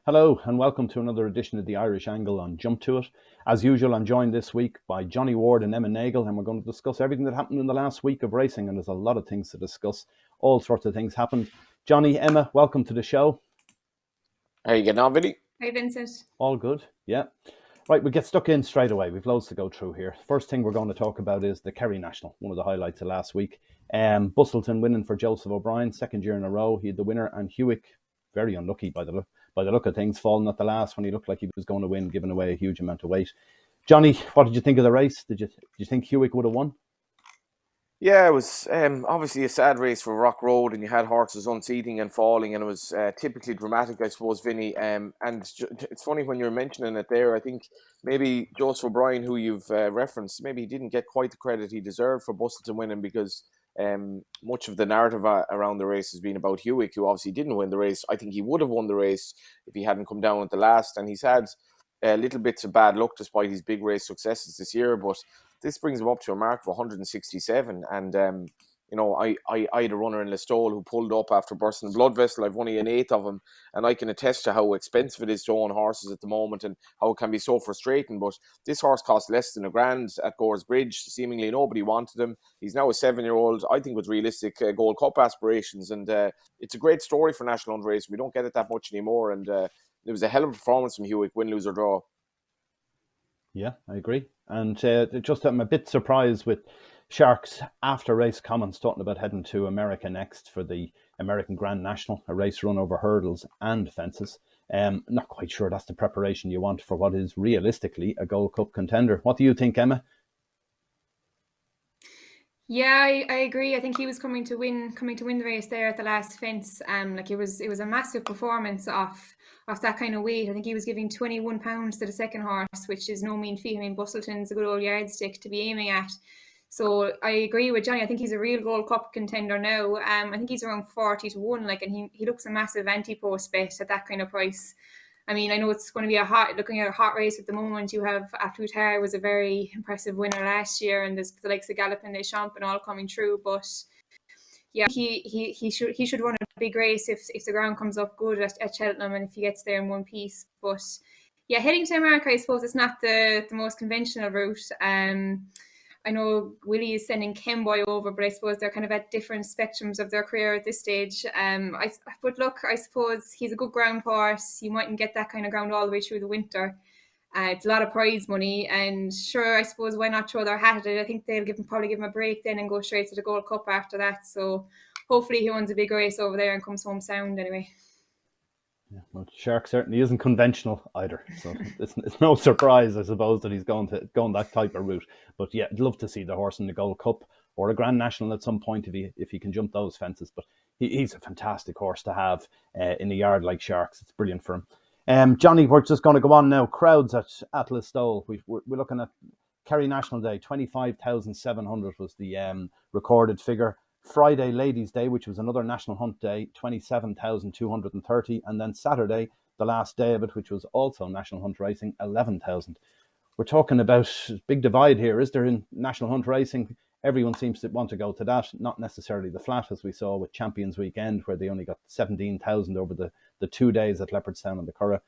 Hello and welcome to another edition of the Irish Angle on Jump to It. As usual, I'm joined this week by Johnny Ward and Emma Nagle, and we're going to discuss everything that happened in the last week of racing, and there's a lot of things to discuss. All sorts of things happened. Johnny, Emma, welcome to the show. How are you getting on, Vinny? Hi, Vincent. All good, yeah. Right, we'll get stuck in straight away. We've loads to go through here. First thing we're going to talk about is the Kerry National, one of the highlights of last week. Busselton winning for Joseph O'Brien, second year in a row. He had the winner, and Hewick, very unlucky by the look of things, falling at the last when he looked like he was going to win, giving away a huge amount of weight. Johnny, what did you think of the race? Did you think Hewick would have won? Yeah, it was obviously a sad race for Rock Road, and you had horses unseating and falling, and it was typically dramatic, I suppose, Vinny. And it's funny when you're mentioning it there. I think maybe Joseph O'Brien, who you've referenced, maybe he didn't get quite the credit he deserved for Busselton winning, because much of the narrative around the race has been about Hewick, who obviously didn't win the race. I think he would have won the race if he hadn't come down at the last, and he's had little bits of bad luck despite his big race successes this year, but this brings him up to a mark of 167. And I had a runner in Listowel who pulled up after bursting a blood vessel. I've only an eighth of him, and I can attest to how expensive it is to own horses at the moment and how it can be so frustrating. But this horse cost less than £1,000 at Gore's Bridge. Seemingly nobody wanted him. He's now a 7-year-old, I think, with realistic Gold Cup aspirations, and it's a great story for National Hunt Racing. We don't get it that much anymore, and it was a hell of a performance from Hewick, win, lose or draw. Yeah, I agree. And I'm a bit surprised with Sharks after race comments talking about heading to America next for the American Grand National, a race run over hurdles and fences. Not quite sure that's the preparation you want for what is realistically a Gold Cup contender. What do you think, Emma? Yeah, I agree. I think he was coming to win the race there at the last fence. It was a massive performance off that kind of weight. I think he was giving £21 to the second horse, which is no mean feat. I mean, Busselton's a good old yardstick to be aiming at. So I agree with Johnny. I think he's a real Gold Cup contender now. I think he's around 40-1, and he looks a massive anti-post bet at that kind of price. I mean, I know it's going to be looking at a hot race at the moment. You have Aflutar was a very impressive winner last year, and there's the likes of Gallopin Des Champs and all coming through. But yeah, he should run a big race if the ground comes up good at Cheltenham, and if he gets there in one piece. But yeah, heading to America, I suppose it's not the most conventional route. I know Willie is sending Kenboy over, but I suppose they're kind of at different spectrums of their career at this stage. But look, I suppose he's a good ground horse. You mightn't get that kind of ground all the way through the winter. It's a lot of prize money, and sure, I suppose why not throw their hat at it? I think they'll probably give him a break then and go straight to the Gold Cup after that. So hopefully he wins a big race over there and comes home sound anyway. Yeah, well, Shark certainly isn't conventional either, so it's no surprise, I suppose, that he's going that type of route. But yeah, I'd love to see the horse in the Gold Cup or a Grand National at some point if he can jump those fences. But he's a fantastic horse to have in a yard like Sharks. It's brilliant for him. Johnny, we're just going to go on now. Crowds at Listowel. We're looking at Kerry National Day. 25,700 was the recorded figure. Friday, Ladies' Day, which was another National Hunt Day, 27,230. And then Saturday, the last day of it, which was also National Hunt Racing, 11,000. We're talking about a big divide here, is there, in National Hunt Racing? Everyone seems to want to go to that, not necessarily the flat, as we saw with Champions Weekend, where they only got 17,000 over the 2 days at Leopardstown and the Curragh.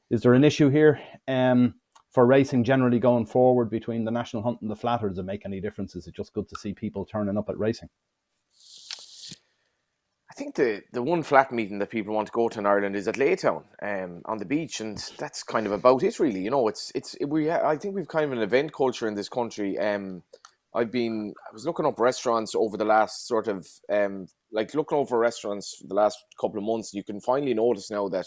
Is there an issue here for racing generally going forward between the National Hunt and the flat, or does it make any difference? Is it just good to see people turning up at racing? I think the one flat meeting that people want to go to in Ireland is at Laytown, on the beach, and that's kind of about it, really. You know, I think we've kind of an event culture in this country. I was looking up restaurants over the last looking over restaurants for the last couple of months. You can finally notice now that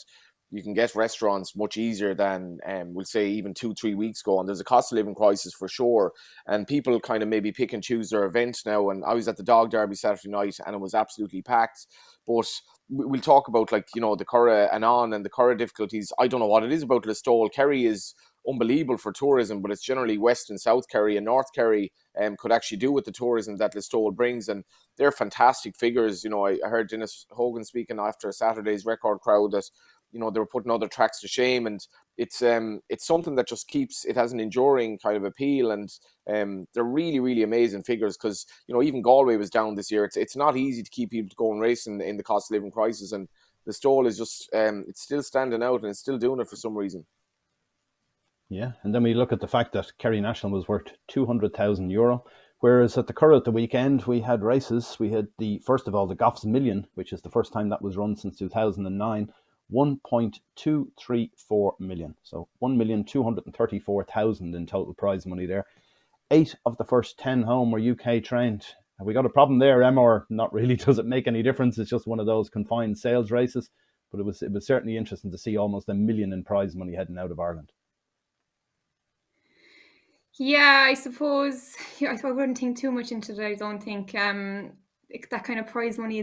you can get restaurants much easier than we'll say even 2-3 weeks ago, and there's a cost of living crisis for sure, and people kind of maybe pick and choose their event now. And I was at the Dog Derby Saturday night and it was absolutely packed. But we'll talk about the Curragh and the Curragh difficulties. I don't know what it is about Listowel. Kerry is unbelievable for tourism, but it's generally West and South Kerry, and North Kerry could actually do with the tourism that Listowel brings, and they're fantastic figures. I heard Dennis Hogan speaking after Saturday's record crowd that they were putting other tracks to shame, and it's something that just it has an enduring kind of appeal, and they're really, really amazing figures, because even Galway was down this year. It's not easy to keep people going racing in the cost of living crisis, and the stall is just it's still standing out and it's still doing it for some reason. Yeah, and then we look at the fact that Kerry National was worth €200,000, whereas at the Curragh at the weekend we had races. We had first of all the Goffs Million, which is the first time that was run since 2009, 1.234 million, so 1,234,000 in total prize money there. 8 of the first 10 home were UK trained. Have we got a problem there, Emma, or not really? Does it make any difference? It's just one of those confined sales races, but it was certainly interesting to see almost $1 million in prize money heading out of Ireland. Yeah, I suppose I wouldn't think too much into that. I don't think that kind of prize money,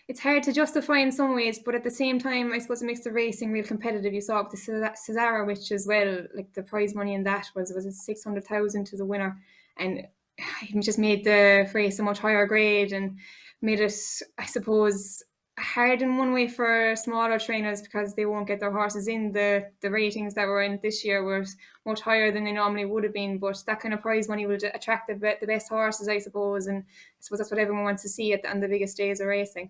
it's hard to justify in some ways, but at the same time, I suppose it makes the racing real competitive. You saw with the Cesara, which as well, like the prize money in that was it 600,000 to the winner, and it just made the race a much higher grade and made it, I suppose, hard in one way for smaller trainers because they won't get their horses in. The ratings that were in this year were much higher than they normally would have been, but that kind of prize money will attract the best horses, I suppose, and I suppose that's what everyone wants to see on the biggest days of racing.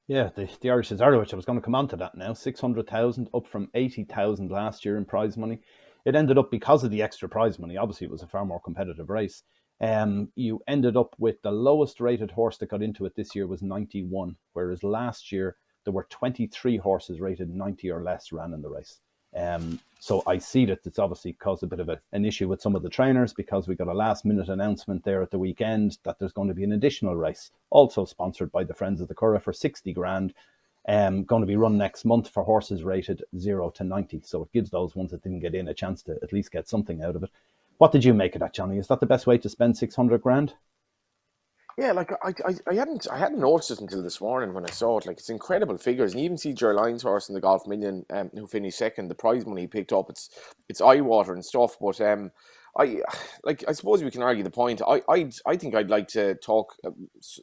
Yeah, the Irish Cesaro, which I was going to come on to that now, 600,000 up from 80,000 last year in prize money. It ended up, because of the extra prize money, obviously it was a far more competitive race. You ended up with the lowest rated horse that got into it this year was 91, whereas last year there were 23 horses rated 90 or less ran in the race. So I see that it's obviously caused a bit of an issue with some of the trainers, because we got a last minute announcement there at the weekend that there's going to be an additional race, also sponsored by the Friends of the Curragh, for 60 grand. Going to be run next month for horses rated 0 to 90. So it gives those ones that didn't get in a chance to at least get something out of it. What did you make of that, Johnny? Is that the best way to spend 600 grand? Yeah, like I hadn't noticed it until this morning when I saw it. Like, it's incredible figures, and you even see Gerline's horse in the Golf Million, who finished second. The prize money he picked up, it's eye water and stuff. But I suppose we can argue the point. I think I'd like to talk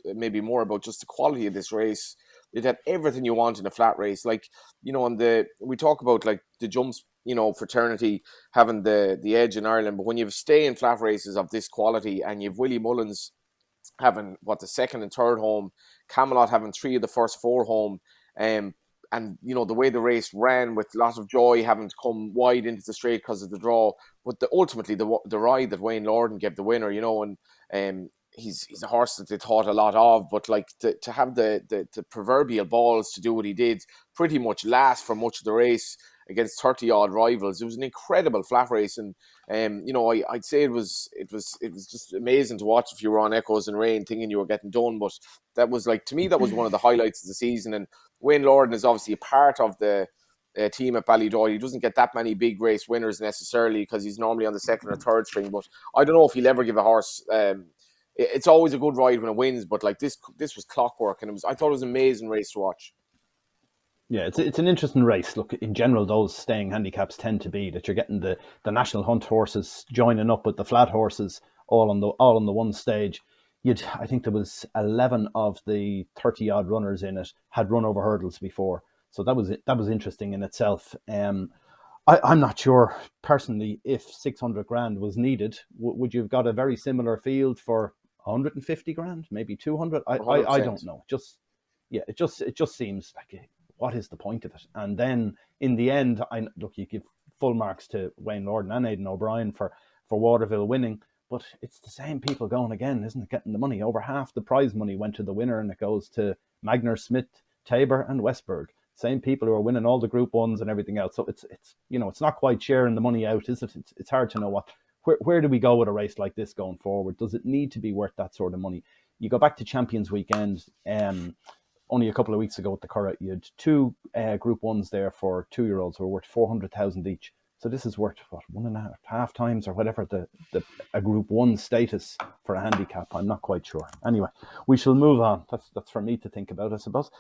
maybe more about just the quality of this race. It had everything you want in a flat race. Like, we talk about like the jumps, fraternity having the edge in Ireland, but when you stay in flat races of this quality and you've Willie Mullins having the second and third home, Camelot having 3 of the first 4 home, and the way the race ran, with Lot of Joy having to come wide into the straight because of the draw, but ultimately the ride that Wayne Lorden gave the winner, and he's a horse that they thought a lot of, but like to have the proverbial balls to do what he did, pretty much last for much of the race against 30 odd rivals. It was an incredible flat race, and I'd say it was just amazing to watch if you were on Echoes and Rain thinking you were getting done. But that was, like, to me, that was one of the highlights of the season. And Wayne Lorden is obviously a part of the team at Ballydoyle. He doesn't get that many big race winners necessarily because he's normally on the second or third string, but I don't know if he'll ever give a horse it's always a good ride when it wins, but like this was clockwork, and I thought it was an amazing race to watch. Yeah, it's an interesting race. Look, in general, those staying handicaps tend to be that you're getting the national hunt horses joining up with the flat horses all on the one stage. I think there was 11 of the 30 odd runners in it had run over hurdles before, so that was interesting in itself. I'm not sure personally if 600 grand was needed. Would you have got a very similar field for 150 grand, maybe 200? I don't know. It just seems like, what is the point of it? And then in the end, you give full marks to Wayne Lorden and Aidan O'Brien for Waterville winning, but it's the same people going again, isn't it? Getting the money. Over half the prize money went to the winner, and it goes to Magner, Smith, Tabor, and Westberg. Same people who are winning all the Group 1s and everything else. So it's not quite sharing the money out, is it? It's hard to know where do we go with a race like this going forward? Does it need to be worth that sort of money? You go back to Champions Weekend, only a couple of weeks ago at the Curragh, you had 2 Group 1s there for 2-year-olds who were worth 400,000 each. So this is worth, 1.5 times or whatever a Group 1 status for a handicap. I'm not quite sure. Anyway, we shall move on. That's for me to think about, I suppose.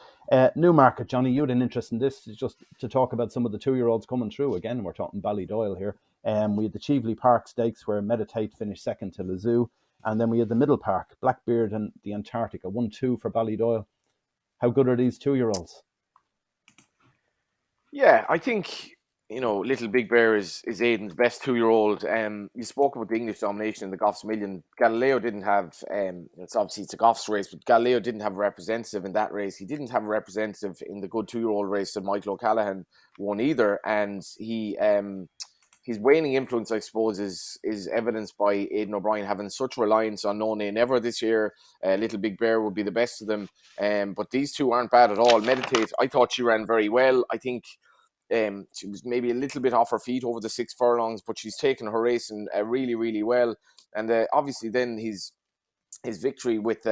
Newmarket, Johnny, you had an interest in this, just to talk about some of the 2-year-olds coming through. Again, we're talking Ballydoyle here. We had the Cheveley Park Stakes where Meditate finished second to Lazoo. And then we had the Middle Park, Blackbeard and the Antarctica, 1-2 for Ballydoyle. How good are these 2-year-olds? Yeah, I think Little Big Bear is Aidan's best 2-year-old. You spoke about the English domination in the Goffs Million. Galileo didn't have, it's a Goffs race, but Galileo didn't have a representative in that race. He didn't have a representative in the good 2-year-old race that Michael O'Callaghan won either. And his waning influence, I suppose, is evidenced by Aidan O'Brien having such reliance on No Nay Never this year. Little Big Bear would be the best of them. But these two aren't bad at all. Meditate, I thought she ran very well. I think she was maybe a little bit off her feet over the 6 furlongs, but she's taken her racing really, really well. And obviously then his victory with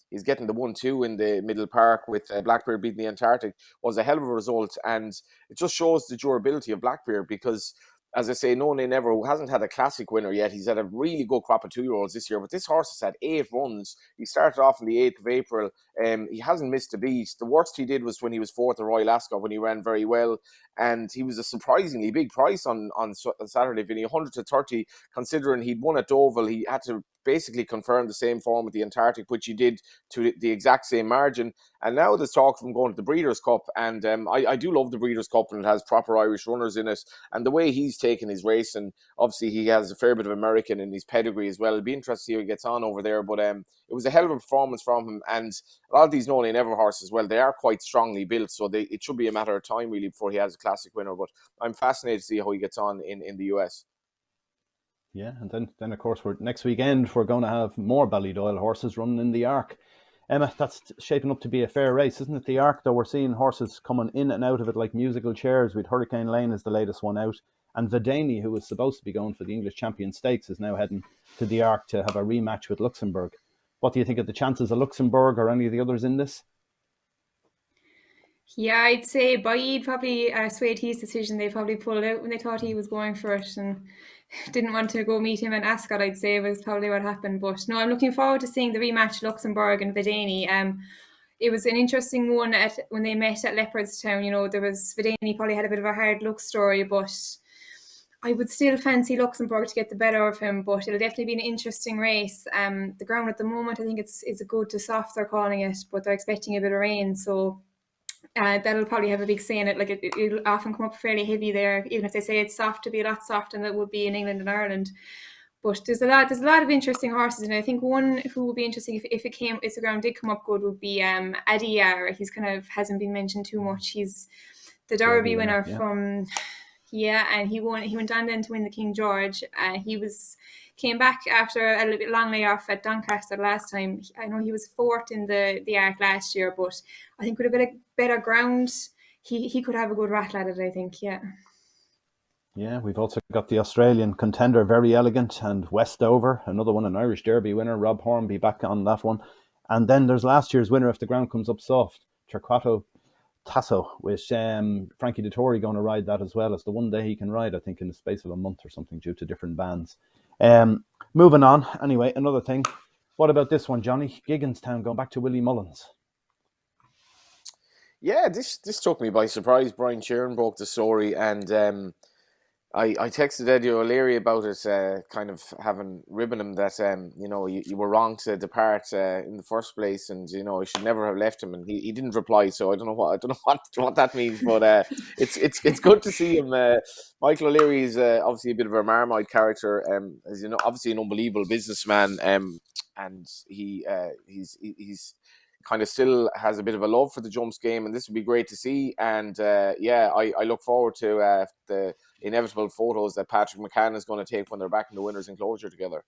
he's getting the 1-2 in the Middle Park with Blackbeard beating the Antarctic was a hell of a result. And it just shows the durability of Blackbeard because, as I say, No Nay Never, who hasn't had a classic winner yet. He's had a really good crop of 2-year-olds this year, but this horse has had 8 runs. He started off on the 8th of April. He hasn't missed a beat. The worst he did was when he was 4th at Royal Ascot when he ran very well. And he was a surprisingly big price on Saturday, Vinny, 100 to 30, considering he'd won at Deauville. He had to basically confirm the same form with the Antarctic, which he did to the exact same margin. And now there's talk from going to the Breeders' Cup. And I do love the Breeders' Cup, and it has proper Irish runners in it. And the way he's taken his race, and obviously he has a fair bit of American in his pedigree as well. It'll be interesting to see how he gets on over there. But it was a hell of a performance from him. And a lot of these No Nay Never horses, well, they are quite strongly built. So it should be a matter of time, really, before he has a classic winner. But I'm fascinated to see how he gets on in the US. Yeah, and then of course next weekend we're going to have more Ballydoyle horses running in the Arc. Emma, that's shaping up to be a fair race, isn't it? The Arc, though, we're seeing horses coming in and out of it like musical chairs. With Hurricane Lane is the latest one out, and Vidani, who was supposed to be going for the English Champion Stakes, is now heading to the Arc to have a rematch with Luxembourg. What do you think of the chances of Luxembourg or any of the others in this? Yeah, I'd say Boyd probably swayed his decision. They probably pulled out when they thought he was going for it and didn't want to go meet him in Ascot, I'd say, was probably what happened. But no, I'm looking forward to seeing the rematch Luxembourg and Vidani. It was an interesting one when they met at Leopardstown. There was Vidani probably had a bit of a hard luck story, but I would still fancy Luxembourg to get the better of him, but it'll definitely be an interesting race. The ground at the moment, I think it's a good to soft, they're calling it, but they're expecting a bit of rain, so that'll probably have a big say in it. Like it'll often come up fairly heavy there, even if they say it's soft, to be a lot softer than it would be in England and Ireland. But there's a lot of interesting horses, and I think one who will be interesting if the ground did come up good would be Adiyar. He's kind of hasn't been mentioned too much. He's the Derby winner from. Yeah, and he went on then to win the King George. Came back after a little bit long layoff at Doncaster last time. I know he was 4th in the Arc last year, but I think with a bit of better ground, he could have a good rattle at it, I think, yeah. Yeah, we've also got the Australian contender, Very Elegant, and Westover, another one, an Irish Derby winner, Rob Hornby back on that one. And then there's last year's winner if the ground comes up soft, Torquato Tasso, with Frankie Dettori going to ride that as well. It's the one day he can ride, I think, in the space of a month or something due to different bands. Moving on, anyway, another thing. What about this one, Johnny? Gigginstown going back to Willie Mullins. Yeah, this took me by surprise. Brian Sheeran broke the story, and I texted Eddie O'Leary about it, kind of having ribbon him that you were wrong to depart in the first place, and you should never have left him. And he didn't reply, so I don't know what that means, but it's good to see him. Michael O'Leary is obviously a bit of a Marmite character, as you know, obviously an unbelievable businessman, and he's kind of still has a bit of a love for the jumps game, and this would be great to see. And I look forward to the inevitable photos that Patrick McCann is going to take when they're back in the winners' enclosure together.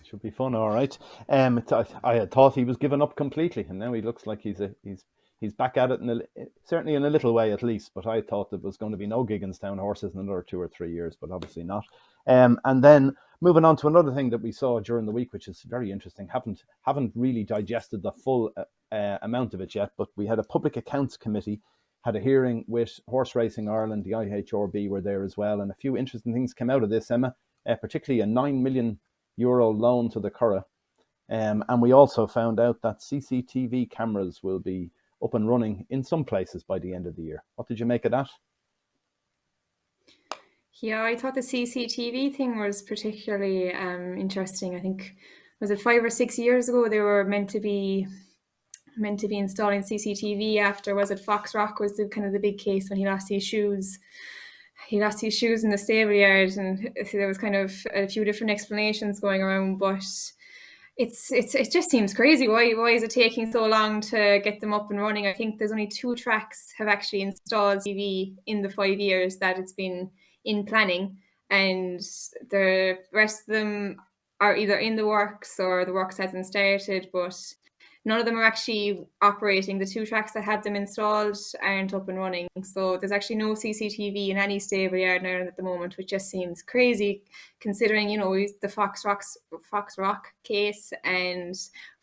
Should be fun, all right. I had thought he was given up completely, and now he looks like he's back at it, certainly in a little way at least. But I thought there was going to be no Gigginstown horses in another 2 or 3 years, but obviously not. And then moving on to another thing that we saw during the week, which is very interesting. Haven't really digested the full amount of it yet, but we had a public accounts committee, had a hearing with Horse Racing Ireland, the IHRB were there as well, and a few interesting things came out of this, Emma, particularly a €9 million loan to the Curragh. And we also found out that CCTV cameras will be up and running in some places by the end of the year. What did you make of that? Yeah, I thought the CCTV thing was particularly interesting. I think, was it 5 or 6 years ago, they were meant to be meant to be installing CCTV after, was it Fox Rock was the kind of the big case when he lost his shoes. He lost his shoes in the stable yard, and there was kind of a few different explanations going around, but it just seems crazy. Why is it taking so long to get them up and running? I think there's only 2 tracks have actually installed TV in the 5 years that it's been in planning, and the rest of them are either in the works or the works hasn't started, but none of them are actually operating. The 2 tracks that had them installed aren't up and running. So there's actually no CCTV in any stable yard in Ireland at the moment, which just seems crazy considering, the Fox Rock case and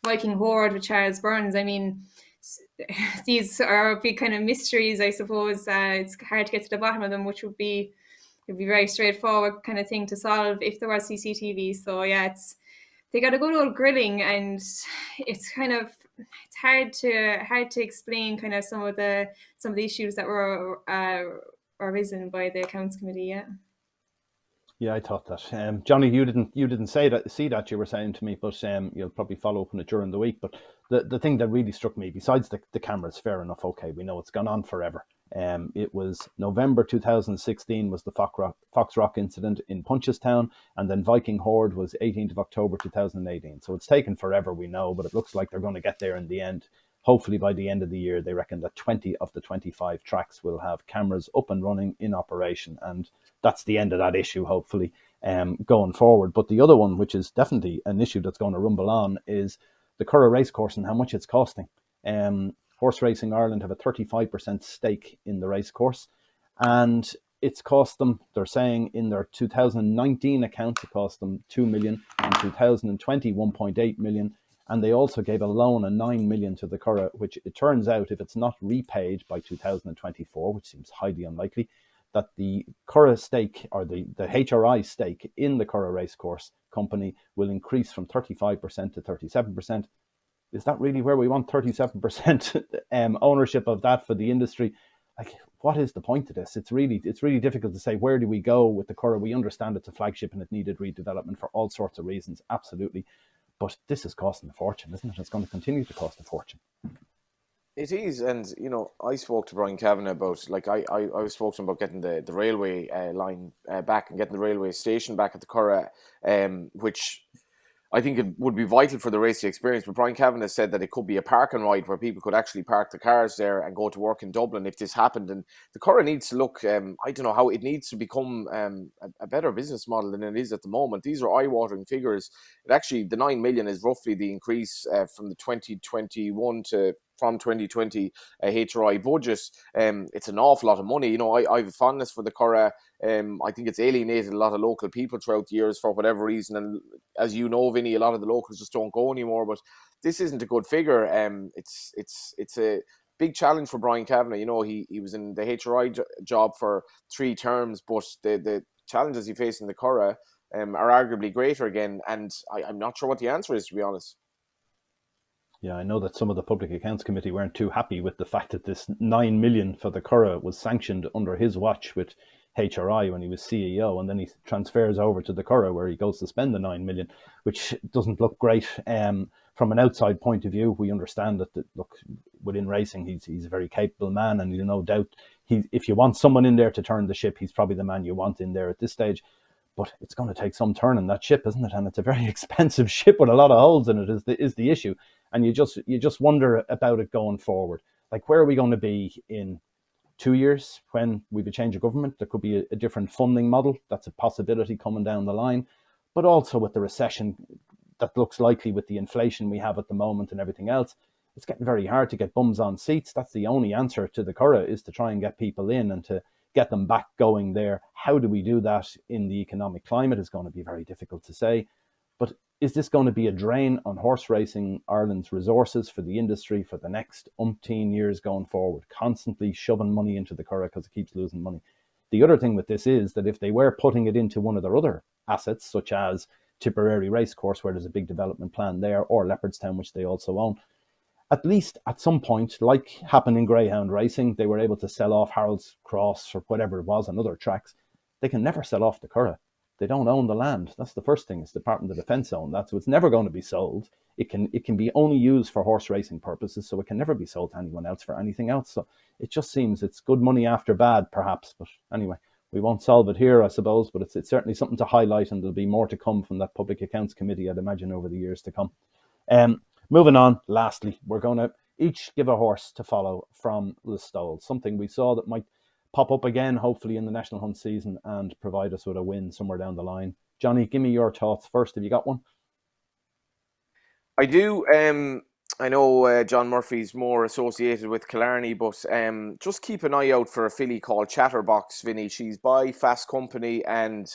Viking Horde with Charles Burns. I mean, these are big kind of mysteries, I suppose. It's hard to get to the bottom of them, which it'd be very straightforward kind of thing to solve if there was CCTV. So yeah, they got a good old grilling, and it's hard to explain kind of some of the issues that were arisen by the accounts committee. Yeah, I thought that. Johnny, you didn't see that you were saying to me, but you'll probably follow up on it during the week. But the thing that really struck me, besides the cameras, fair enough, okay, we know it's gone on forever. It was November 2016 was the Fox Rock incident in Punchestown, and then Viking Horde was 18th of October 2018. So it's taken forever, we know, but it looks like they're going to get there in the end. Hopefully by the end of the year, they reckon that 20 of the 25 tracks will have cameras up and running in operation, and that's the end of that issue, hopefully, going forward. But the other one, which is definitely an issue that's going to rumble on, is the Curragh racecourse and how much it's costing. Horse Racing Ireland have a 35% stake in the racecourse, and it's cost them, they're saying in their 2019 accounts, it cost them 2 million, in 2020 1.8 million, and they also gave a loan of 9 million to the Curragh, which it turns out, if it's not repaid by 2024, which seems highly unlikely, that the Curragh stake, or the HRI stake in the Curragh Racecourse company, will increase from 35% to 37%. Is that really where we want 37% ownership of that for the industry? Like, what is the point of this? It's really difficult to say, where do we go with the Curragh? We understand it's a flagship and it needed redevelopment for all sorts of reasons, absolutely. But this is costing a fortune, isn't it? It's going to continue to cost a fortune. It is, and I spoke to Brian Kavanagh about, I spoke to him about getting the railway line back and getting the railway station back at the Curragh, which I think it would be vital for the racing experience. But Brian Kavanagh said that it could be a park and ride where people could actually park the cars there and go to work in Dublin if this happened. And the Curragh needs to look, I don't know how, it needs to become a better business model than it is at the moment. These are eye-watering figures. The 9 million is roughly the increase from the 2021 to from 2020 HRI budget. It's an awful lot of money. I have a fondness for the Curragh. I think it's alienated a lot of local people throughout the years for whatever reason. And as you know, Vinny, a lot of the locals just don't go anymore. But this isn't a good figure. It's a big challenge for Brian Kavanagh. He was in the HRI job for 3 terms, but the challenges he faced in the Curragh are arguably greater again. And I'm not sure what the answer is, to be honest. Yeah, I know that some of the Public Accounts Committee weren't too happy with the fact that this 9 million for the Curragh was sanctioned under his watch with HRI when he was CEO, and then he transfers over to the Curragh where he goes to spend the 9 million, which doesn't look great. From an outside point of view, we understand that, within racing, he's a very capable man, and no doubt, if you want someone in there to turn the ship, he's probably the man you want in there at this stage. But it's going to take some turning that ship, isn't it? And it's a very expensive ship with a lot of holes in it is the issue. And you just wonder about it going forward. Like, where are we going to be in 2 years when we have a change of government? There could be a different funding model. That's a possibility coming down the line. But also with the recession that looks likely, with the inflation we have at the moment and everything else, it's getting very hard to get bums on seats. That's the only answer to the Curragh, is to try and get people in and to get them back going there. How do we do that in the economic climate is going to be very difficult to say. But is this going to be a drain on horse racing Ireland's resources for the industry for the next umpteen years going forward, constantly shoving money into the Curragh because it keeps losing money? The other thing with this is that if they were putting it into one of their other assets, such as Tipperary Racecourse, where there's a big development plan there, or Leopardstown, which they also own, at least at some point, like happened in greyhound racing, they were able to sell off Harold's Cross or whatever it was on other tracks. They can never sell off the Curragh. They don't own the land. That's the first thing. It's the Department of Defence own that, so it's never going to be sold. it can be only used for horse racing purposes, so it can never be sold to anyone else for anything else. So it just seems it's good money after bad, perhaps. But anyway, we won't solve it here, I suppose, but it's certainly something to highlight, and there'll be more to come from that Public Accounts Committee, I'd imagine, over the years to come. Moving on, lastly, we're going to each give a horse to follow from Listowel, something we saw that might pop up again, hopefully, in the National Hunt season and provide us with a win somewhere down the line. Johnny, give me your thoughts first. Have you got one? I do. I know John Murphy's more associated with Killarney, but just keep an eye out for a filly called Chatterbox, Vinny. She's by Fast Company, and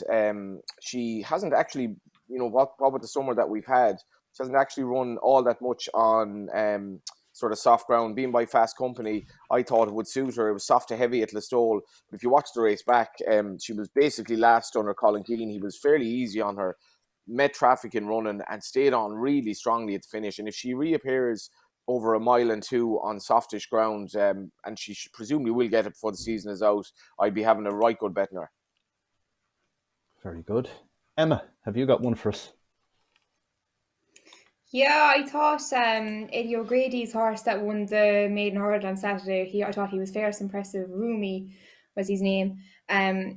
she hasn't actually, what with the summer that we've had, she hasn't actually run all that much on sort of soft ground. Being by Fast Company, I thought it would suit her. It was soft to heavy at Listowel. But if you watch the race back, she was basically last under Colin Keane. He was fairly easy on her. Met traffic in running and stayed on really strongly at the finish. And if she reappears over 1.2 miles on softish ground, and she presumably will get it before the season is out, I'd be having a right good bet on her. Very good. Emma, have you got one for us? Yeah, I thought Eddie O'Grady's horse that won the maiden hurdle on Saturday, I thought he was fairly impressive. Rumi was his name.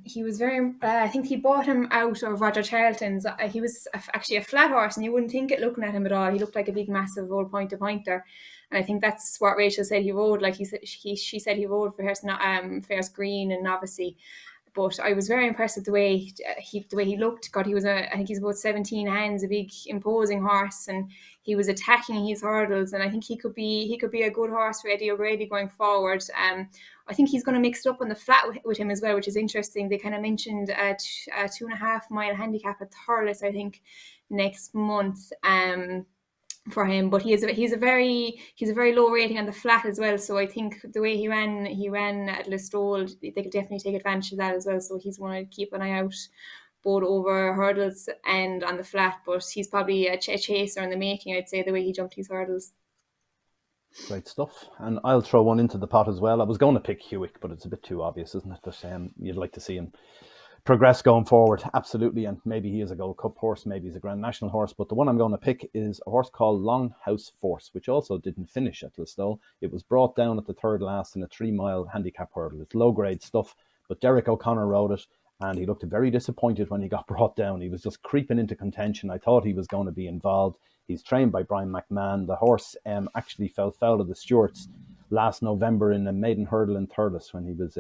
He was very, I think he bought him out of Roger Charlton's. He was actually a flat horse, and you wouldn't think it looking at him at all. He looked like a big, massive old pointer. And I think that's what Rachel said he rode. Like she said he rode for Fair's Green and Novice. But I was very impressed with the way he looked. God, I think he's about 17 hands, a big, imposing horse, and he was attacking his hurdles. And I think he could be a good horse for Eddie O'Grady going forward. I think he's going to mix it up on the flat with him as well, which is interesting. They kind of mentioned a 2.5 mile handicap at Thurles, I think, next month. For him, but he's a very low rating on the flat as well. So I think the way he ran at Listowel, they could definitely take advantage of that as well. So he's going to keep an eye out both over hurdles and on the flat. But he's probably a chaser in the making, I'd say, the way he jumped his hurdles. Great stuff. And I'll throw one into the pot as well. I was going to pick Hewick, but it's a bit too obvious, isn't it? But you'd like to see him progress going forward, absolutely. And maybe he is a Gold Cup horse, maybe he's a Grand National horse. But the one I'm going to pick is a horse called Longhouse Force, which also didn't finish at Listowel. It was brought down at the third last in a 3 mile handicap hurdle. It's low grade stuff, but Derek O'Connor rode it, and he looked very disappointed when he got brought down. He was just creeping into contention. I thought he was going to be involved. He's trained by Brian McMahon. The horse actually fell foul of the Stewarts last November in a maiden hurdle in Thurles when he was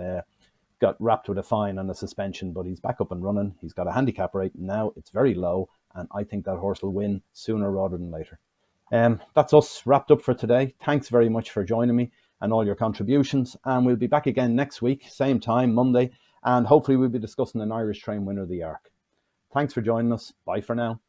got wrapped with a fine and a suspension, but he's back up and running. He's got a handicap rating now. It's very low, and I think that horse will win sooner rather than later. That's us wrapped up for today. Thanks very much for joining me and all your contributions, and we'll be back again next week, same time, Monday, and hopefully we'll be discussing an Irish Train Winner of the Arc. Thanks for joining us. Bye for now.